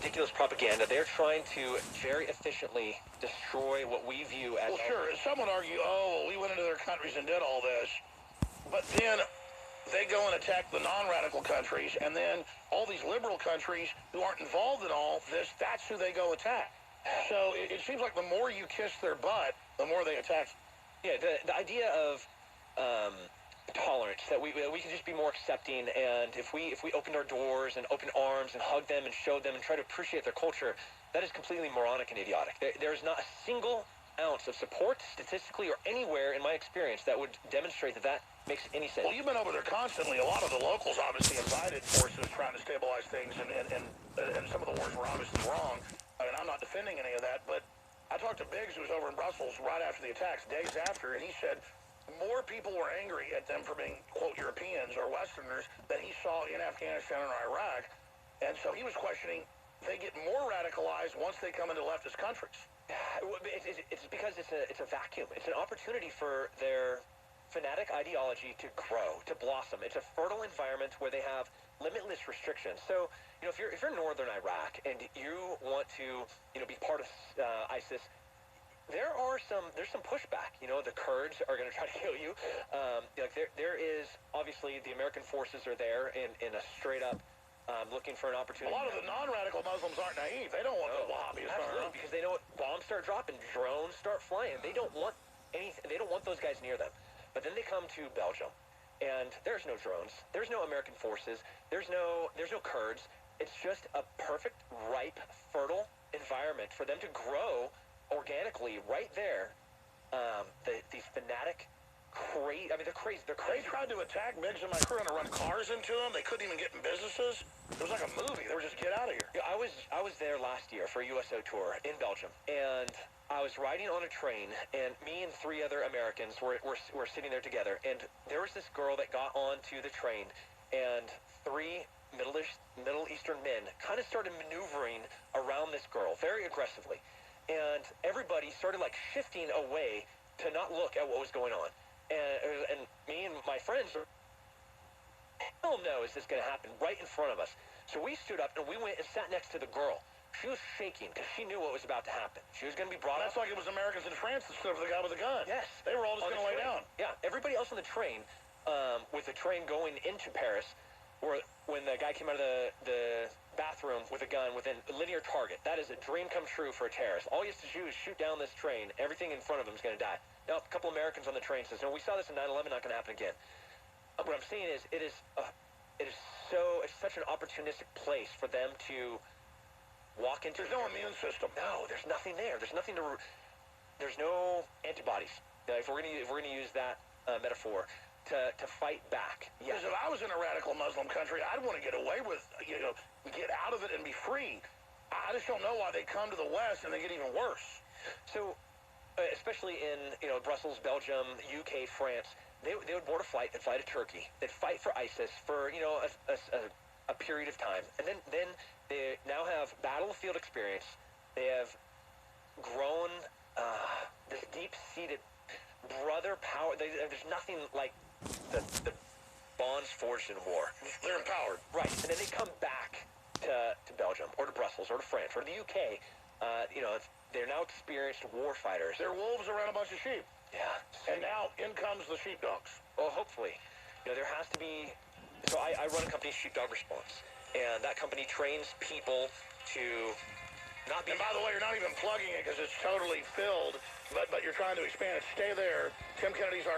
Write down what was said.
ridiculous propaganda. They're trying to very efficiently destroy what we view as... Well, sure. Some would argue, oh, we went into their countries and did all this. But then they go and attack the non-radical countries, and then all these liberal countries who aren't involved in all this, that's who they go attack. So it seems like the more you kiss their butt, the more they attack. Yeah, the idea of tolerance, that we can just be more accepting, and if we opened our doors and open arms and hugged them and showed them and try to appreciate their culture, that is completely moronic and idiotic. There's not a single ounce of support, statistically or anywhere in my experience, that would demonstrate that makes any sense. Well, you've been over there constantly. A lot of the locals obviously invited forces trying to stabilize things, and some of the wars were obviously wrong. I mean, I'm not defending any of that, but I talked to Biggs, who was over in Brussels right after the attacks, days after, and he said more people were angry at them for being, quote, Europeans or Westerners than he saw in Afghanistan or Iraq. And so he was questioning, they get more radicalized once they come into leftist countries. It's because it's a vacuum. It's an opportunity for their fanatic ideology to grow, to blossom. It's a fertile environment where they have limitless restrictions. So, if you're northern Iraq and you want to, be part of ISIS, there's some pushback. The Kurds are going to try to kill you. There is obviously the American forces are there in a straight up looking for an opportunity. A lot of the non-radical Muslims aren't naive. They don't want the Wahhabis. Absolutely, because they know bombs start dropping, drones start flying. They don't want anything. They don't want those guys near them. But then they come to Belgium, and there's no drones. There's no American forces. There's no Kurds. It's just a perfect, ripe, fertile environment for them to grow organically right there. These fanatic, crazy. I mean, they're crazy. They're crazy. They tried to attack Biggs and my crew and to run cars into them. They couldn't even get in businesses. It was like a movie. They were just, get out of here. Yeah, I was there last year for a USO tour in Belgium, and I was riding on a train, and me and 3 other Americans were sitting there together, and there was this girl that got onto the train, and 3 Middle Eastern men kind of started maneuvering around this girl very aggressively, and everybody started shifting away to not look at what was going on, and me and my friends were, hell no, is this going to happen right in front of us? So we stood up and we went and sat next to the girl. She was shaking because she knew what was about to happen. She was going to be brought up. That's like it was Americans in France that stood up for the guy with the gun. Yes. They were all just going to lay down. Yeah. Everybody else on the train, with the train going into Paris, when the guy came out of the bathroom with a gun with a linear target, that is a dream come true for a terrorist. All he has to do is shoot down this train. Everything in front of him is going to die. Now, a couple Americans on the train says, no, we saw this in 9/11, not going to happen again. What I'm saying is, it's such an opportunistic place for them to walk into. There's no immune system. No, there's nothing there. There's no antibodies. If we're gonna use that metaphor to fight back. Because if I was in a radical Muslim country, I'd want to get away with, get out of it and be free. I just don't know why they come to the West and they get even worse. So, especially in Brussels, Belgium, UK, France, they would board a flight and fly to Turkey. They'd fight for ISIS for a period of time, and then they now have battlefield experience. They have grown this deep-seated brother power. There's nothing like the bonds forged in war. They're empowered. Right, and then they come back to Belgium or to Brussels or to France or to the UK. They're now experienced war fighters. They're wolves around a bunch of sheep. Yeah. And now in comes the sheepdogs. Well, hopefully. There has to be... So I run a company, Sheepdog Response, and that company trains people to not be... And by the way, you're not even plugging it because it's totally filled, but you're trying to expand it. Stay there. Tim Kennedy's our